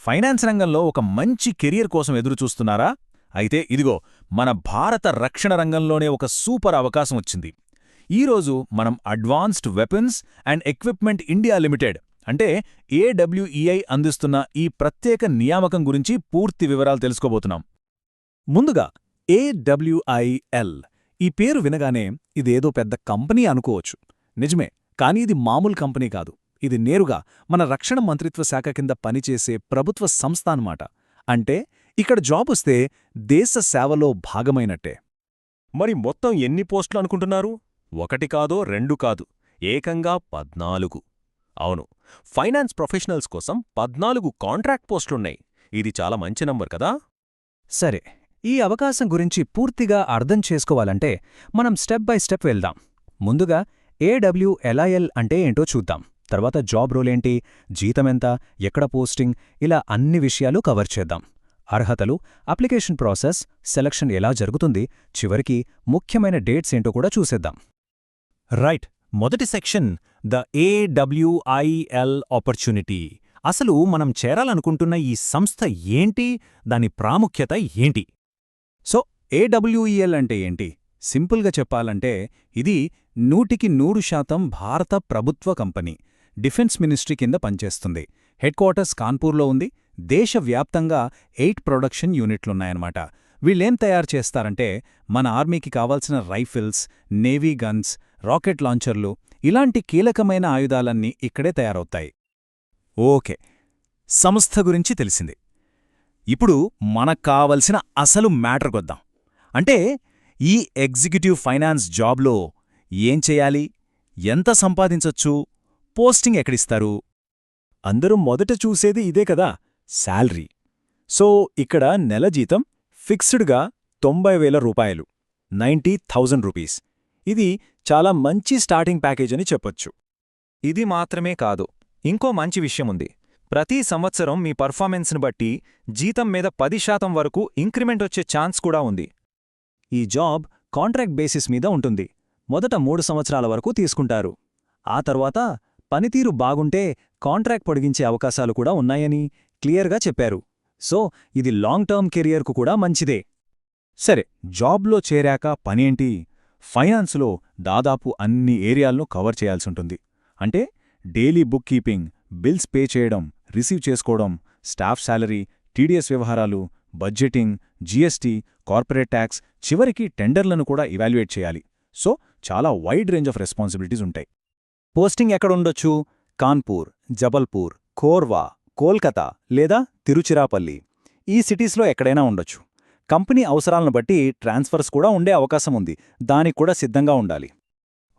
Finance రంగంలో ఒక మంచి కెరియర్ కోసం ఎదురుచూస్తున్నారా? అయితే ఇదిగో మన భారత రక్షణ రంగంలోనే ఒక సూపర్ అవకాశం వచ్చింది. ఈరోజు మనం advanced weapons and equipment India limited అంటే ఏడబ్ల్యూఈఐ అందిస్తున్న ఈ ప్రత్యేక నియామకం గురించి పూర్తి వివరాలు తెలుసుకోబోతున్నాం. ముందుగా ఏడబ్ల్యూఐఎల్ ఈ పేరు వినగానే ఇదేదో పెద్ద కంపెనీ అనుకోవచ్చు. నిజమే, కానీ ఇది మామూలు కంపెనీ కాదు. ఇది నేరుగా మన రక్షణ మంత్రిత్వ శాఖ కింద పనిచేసే ప్రభుత్వ సంస్థ అన్నమాట. అంటే ఇక్కడ జాబొస్తే దేశ సేవలో భాగమైనట్టే. మరి మొత్తం ఎన్ని పోస్టులు అనుకుంటున్నారు? 1 కాదో 2 కాదు, ఏకంగా 14. అవును, ఫైనాన్స్ ప్రొఫెషనల్స్ కోసం 14 కాంట్రాక్ట్ పోస్టులున్నాయి. ఇది చాలా మంచి నంబర్ కదా? సరే, ఈ అవకాశం గురించి పూర్తిగా అర్థం చేసుకోవాలంటే మనం స్టెప్ బై స్టెప్ వెళ్దాం. ముందుగా ఏడబ్ల్యూఎల్ఐఎల్ అంటే ఏంటో చూద్దాం. తర్వాత జాబ్ రోలేంటి, జీతమెంత, ఎక్కడ పోస్టింగ్, ఇలా అన్ని విషయాలు కవర్ చేద్దాం. అర్హతలు, అప్లికేషన్ ప్రాసెస్, సెలక్షన్ ఎలా జరుగుతుంది, చివరికి ముఖ్యమైన డేట్స్ ఏంటో కూడా చూసేద్దాం. రైట్, మొదటి సెక్షన్ ద ఏడబ్ల్యూఐఎల్ ఆపర్చునిటీ. అసలు మనం చేరాలనుకుంటున్న ఈ సంస్థ ఏంటి, దాని ప్రాముఖ్యత ఏంటి? సో ఏడబ్ల్యూఈఎల్ అంటే ఏంటి? సింపుల్గా చెప్పాలంటే ఇది 100% భారత ప్రభుత్వ కంపెనీ. డిఫెన్స్ మినిస్ట్రీ కింద పనిచేస్తుంది. హెడ్ క్వార్టర్స్ కాన్పూర్లో ఉంది. దేశవ్యాప్తంగా 8 ప్రొడక్షన్ యూనిట్లున్నాయన్నమాట. వీళ్ళేం తయారు చేస్తారంటే మన ఆర్మీకి కావాల్సిన రైఫిల్స్, నేవీ గన్స్, రాకెట్ లాంచర్లు, ఇలాంటి కీలకమైన ఆయుధాలన్నీ ఇక్కడే తయారవుతాయి. ఓకే, సంస్థ గురించి తెలిసింది. ఇప్పుడు మనకు కావలసిన అసలు మ్యాటర్కొద్దాం. అంటే ఈ ఎగ్జిక్యూటివ్ ఫైనాన్స్ జాబ్లో ఏం చెయ్యాలి, ఎంత సంపాదించొచ్చు, పోస్టింగ్ ఎక్కడిస్తారు? అందరూ మొదట చూసేది ఇదే కదా, శాలరీ. సో ఇక్కడ నెల జీతం ఫిక్స్డ్గా 90,000 రూపాయలు, 90,000 రూపీస్. ఇది చాలా మంచి స్టార్టింగ్ ప్యాకేజ్ అని చెప్పొచ్చు. ఇది మాత్రమే కాదు, ఇంకో మంచి విషయముంది. ప్రతి సంవత్సరం మీ పర్ఫార్మెన్స్ని బట్టి జీతం మీద 10% వరకు ఇంక్రిమెంట్ వచ్చే ఛాన్స్ కూడా ఉంది. ఈ జాబ్ కాంట్రాక్ట్ బేసిస్ మీద ఉంటుంది. మొదట 3 సంవత్సరాల వరకు తీసుకుంటారు. ఆ తర్వాత పనితీరు బాగుంటే కాంట్రాక్ట్ పొడిగించే అవకాశాలు కూడా ఉన్నాయని క్లియర్గా చెప్పారు. సో ఇది లాంగ్ టర్మ్ కెరియర్కు కూడా మంచిదే. సరే, జాబ్లో చేరాక పనేంటి? ఫైనాన్స్లో దాదాపు అన్ని ఏరియాలను కవర్ చేయాల్సుంటుంది. అంటే daily book keeping, bills pay చేయడం, రిసీవ్ చేసుకోవడం, స్టాఫ్ శాలరీ, టీడీఎస్ వ్యవహారాలు, బడ్జెటింగ్, జీఎస్టీ, కార్పొరేట్ ట్యాక్స్, చివరికి టెండర్లను కూడా ఇవాల్యుయేట్ చేయాలి. సో చాలా వైడ్ రేంజ్ ఆఫ్ రెస్పాన్సిబిలిటీస్ ఉంటాయి. పోస్టింగ్ ఎక్కడుండొచ్చు? కాన్పూర్, జబల్పూర్, ఖోర్వా, కోల్కతా లేదా తిరుచిరాపల్లి. ఈ సిటీస్లో ఎక్కడైనా ఉండొచ్చు. కంపెనీ అవసరాలను బట్టి ట్రాన్స్ఫర్స్ కూడా ఉండే అవకాశం ఉంది. దానికి కూడా సిద్ధంగా ఉండాలి.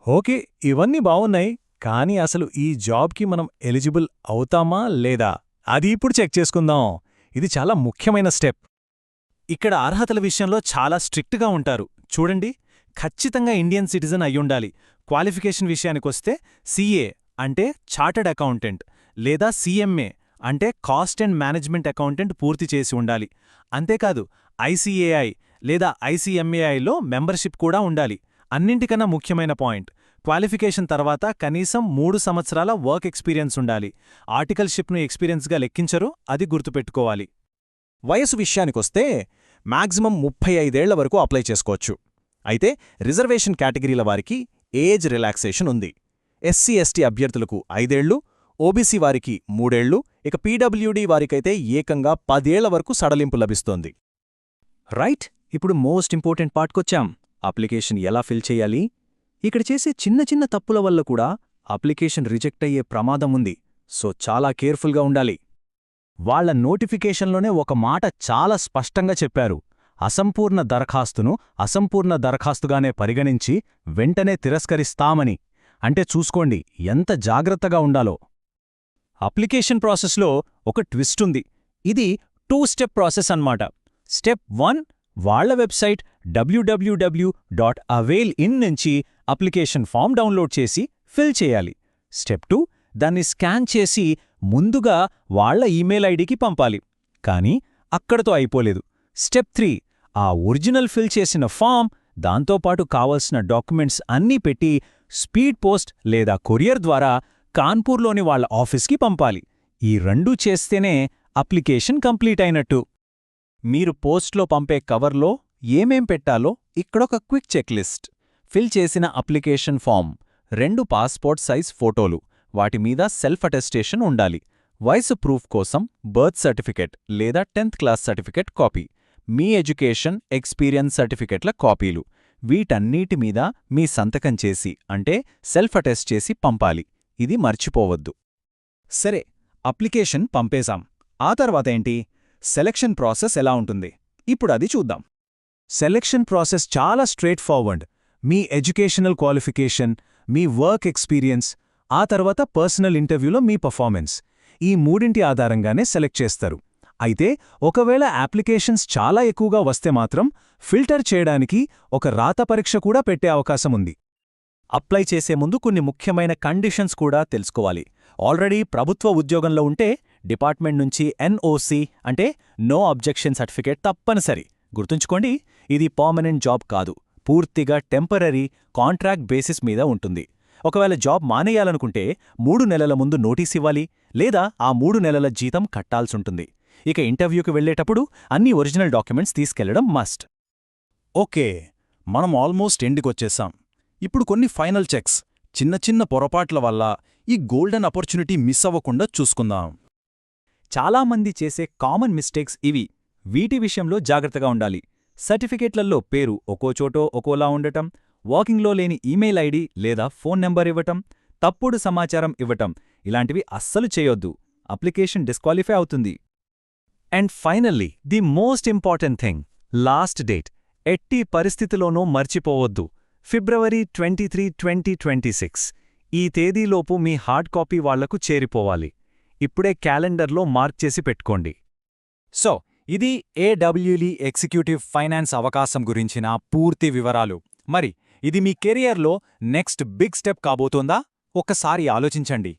ఓకే, ఇవన్నీ బావున్నాయి. కానీ అసలు ఈ జాబ్కి మనం ఎలిజిబుల్ అవుతామా లేదా అది ఇప్పుడు చెక్ చేసుకుందాం. ఇది చాలా ముఖ్యమైన స్టెప్. ఇక్కడ అర్హతల విషయంలో చాలా స్ట్రిక్ట్గా ఉంటారు. చూడండి, ఖచ్చితంగా ఇండియన్ సిటిజన్ అయ్యుండాలి. క్వాలిఫికేషన్ విషయానికొస్తే సీఏ అంటే చార్టర్డ్ అకౌంటెంట్ లేదా సీఎంఏ అంటే కాస్ట్ అండ్ మేనేజ్మెంట్ అకౌంటెంట్ పూర్తి చేసి ఉండాలి. అంతేకాదు ఐసీఏఐ లేదా ఐసీఎంఏఐలో మెంబర్షిప్ కూడా ఉండాలి. అన్నింటికన్నా ముఖ్యమైన పాయింట్, క్వాలిఫికేషన్ తర్వాత కనీసం 3 సంవత్సరాల వర్క్ ఎక్స్పీరియన్స్ ఉండాలి. ఆర్టికల్షిప్ను ఎక్స్పీరియన్స్గా లెక్కించరు, అది గుర్తుపెట్టుకోవాలి. వయసు విషయానికొస్తే మాక్సిమం 35 ఏళ్ల వరకు అప్లై చేసుకోవచ్చు. అయితే రిజర్వేషన్ కేటగిరీల వారికి ఏజ్ రిలాక్సేషన్ ఉంది. ఎస్సీ ఎస్టీ అభ్యర్థులకు 5 ఏళ్లు, ఓబీసీ వారికి 3 ఏళ్లు, ఇక పీడబ్ల్యూడీ వారికైతే ఏకంగా 10 ఏళ్ల వరకు సడలింపు లభిస్తోంది. రైట్, ఇప్పుడు మోస్ట్ ఇంపార్టెంట్ పార్ట్కొచ్చాం. అప్లికేషన్ ఎలా ఫిల్ చేయాలి? ఇక్కడ చేసే చిన్న చిన్న తప్పుల వల్ల కూడా అప్లికేషన్ రిజెక్ట్ అయ్యే ప్రమాదం ఉంది. సో చాలా కేర్ఫుల్గా ఉండాలి. వాళ్ల నోటిఫికేషన్లోనే ఒక మాట చాలా స్పష్టంగా చెప్పారు. అసంపూర్ణ దరఖాస్తును అసంపూర్ణ దరఖాస్తుగానే పరిగణించి వెంటనే తిరస్కరిస్తామని. అంటే చూసుకోండి ఎంత జాగ్రత్తగా ఉండాలో. అప్లికేషన్ ప్రాసెస్లో ఒక ట్విస్ట్ ఉంది. ఇది 2 స్టెప్ ప్రాసెస్ అన్నమాట. స్టెప్ 1, వాళ్ల వెబ్సైట్ www.availin నుంచి అప్లికేషన్ ఫామ్ డౌన్లోడ్ చేసి ఫిల్ చేయాలి. స్టెప్ 2, దాన్ని స్కాన్ చేసి ముందుగా వాళ్ల ఈమెయిల్ ఐడికి పంపాలి. కానీ అక్కడతో అయిపోలేదు. స్టెప్ 3, ఆ ఒరిజినల్ ఫిల్ చేసిన ఫామ్, దాంతోపాటు కావలసిన డాక్యుమెంట్స్ అన్నీ పెట్టి స్పీడ్ పోస్ట్ లేదా కొరియర్ ద్వారా కాన్పూర్లోని వాళ్ల ఆఫీస్కి పంపాలి. ఈ రెండూ చేస్తేనే అప్లికేషన్ కంప్లీట్ అయినట్టు. మీరు పోస్ట్లో పంపే కవర్లో ఏమేం పెట్టాలో ఇక్కడొక క్విక్ చెక్లిస్ట్. ఫిల్ చేసిన అప్లికేషన్ ఫామ్, 2 పాస్పోర్ట్ సైజ్ ఫోటోలు, వాటి మీద సెల్ఫ్ అటెస్టేషన్ ఉండాలి. వయసు ప్రూఫ్ కోసం బర్త్ సర్టిఫికెట్ లేదా 10th క్లాస్ సర్టిఫికెట్ కాపీ, మీ ఎడ్యుకేషన్, ఎక్స్పీరియన్స్ సర్టిఫికెట్ల కాపీలు. వీటన్నిటి మీద మీ సంతకం చేసి అంటే సెల్ఫ్ అటెస్ట్ చేసి పంపాలి. ఇది మర్చిపోవద్దు. సరే, అప్లికేషన్ పంపేశాం. ఆ తర్వాతేంటి? సెలక్షన్ ప్రాసెస్ ఎలా ఉంటుంది? ఇప్పుడది చూద్దాం. సెలెక్షన్ ప్రాసెస్ చాలా స్ట్రేట్ ఫార్వర్డ్. మీ ఎడ్యుకేషనల్ క్వాలిఫికేషన్, మీ వర్క్ ఎక్స్పీరియన్స్, ఆ తర్వాత పర్సనల్ ఇంటర్వ్యూలో మీ పర్ఫార్మెన్స్, ఈ మూడింటి ఆధారంగానే సెలెక్ట్ చేస్తారు. అయితే ఒకవేళ అప్లికేషన్స్ చాలా ఎక్కువగా వస్తే మాత్రం ఫిల్టర్ చేయడానికి ఒక రాత పరీక్ష కూడా పెట్టే అవకాశముంది. అప్లై చేసే ముందు కొన్ని ముఖ్యమైన కండిషన్స్ కూడా తెలుసుకోవాలి. ఆల్రెడీ ప్రభుత్వ ఉద్యోగంలో ఉంటే డిపార్ట్మెంట్ నుంచి ఎన్ఓసి అంటే నో అబ్జెక్షన్ సర్టిఫికేట్ తప్పనిసరి. గుర్తుంచుకోండి, ఇది పర్మనెంట్ జాబ్ కాదు, పూర్తిగా టెంపరరీ కాంట్రాక్ట్ బేసిస్ మీద ఉంటుంది. ఒకవేళ జాబ్ మానేయాలనుకుంటే 3 నెలల ముందు నోటీస్ ఇవ్వాలి, లేదా ఆ 3 నెలల జీతం కట్టాల్సుంటుంది. ఇక ఇంటర్వ్యూకి వెళ్లేటప్పుడు అన్ని ఒరిజినల్ డాక్యుమెంట్స్ తీసుకెళ్లడం మస్ట్. ఓకే, మనం ఆల్మోస్ట్ ఎండ్కొచ్చేసాం. ఇప్పుడు కొన్ని ఫైనల్ చెక్స్. చిన్న చిన్న పొరపాట్ల వల్ల ఈ గోల్డెన్ ఆపర్చునిటీ మిస్ అవ్వకుండా చూసుకుందాం. చాలామంది చేసే కామన్ మిస్టేక్స్ ఇవి. వీటి విషయంలో జాగ్రత్తగా ఉండాలి. సర్టిఫికేట్లలో పేరు ఒక్కోచోటో ఒక్కోలా ఉండటం, వాకింగ్లో లేని ఈమెయిల్ ఐడి లేదా ఫోన్ నెంబర్ ఇవ్వటం, తప్పుడు సమాచారం ఇవ్వటం, ఇలాంటివి అస్సలు చేయొద్దు. అప్లికేషన్ డిస్క్వాలిఫై అవుతుంది. And finally the most important thing, last date. ఎట్టి పరిస్థితిలోనూ మర్చిపోవద్దు. ఫిబ్రవరి 23, 2026. ఈ తేదీలోపు మీ హార్డ్ కాపీ వాళ్లకు చేరిపోవాలి. ఇప్పుడే క్యాలెండర్లో మార్క్ చేసి పెట్టుకోండి. సో, ఇది ఏడబ్ల్యూలీ ఎగ్జిక్యూటివ్ ఫైనాన్స్ అవకాశం గురించిన పూర్తి వివరాలు. మరి ఇది మీ కెరియర్లో నెక్స్ట్ బిగ్ స్టెప్ కాబోతోందా? ఒక్కసారి ఆలోచించండి.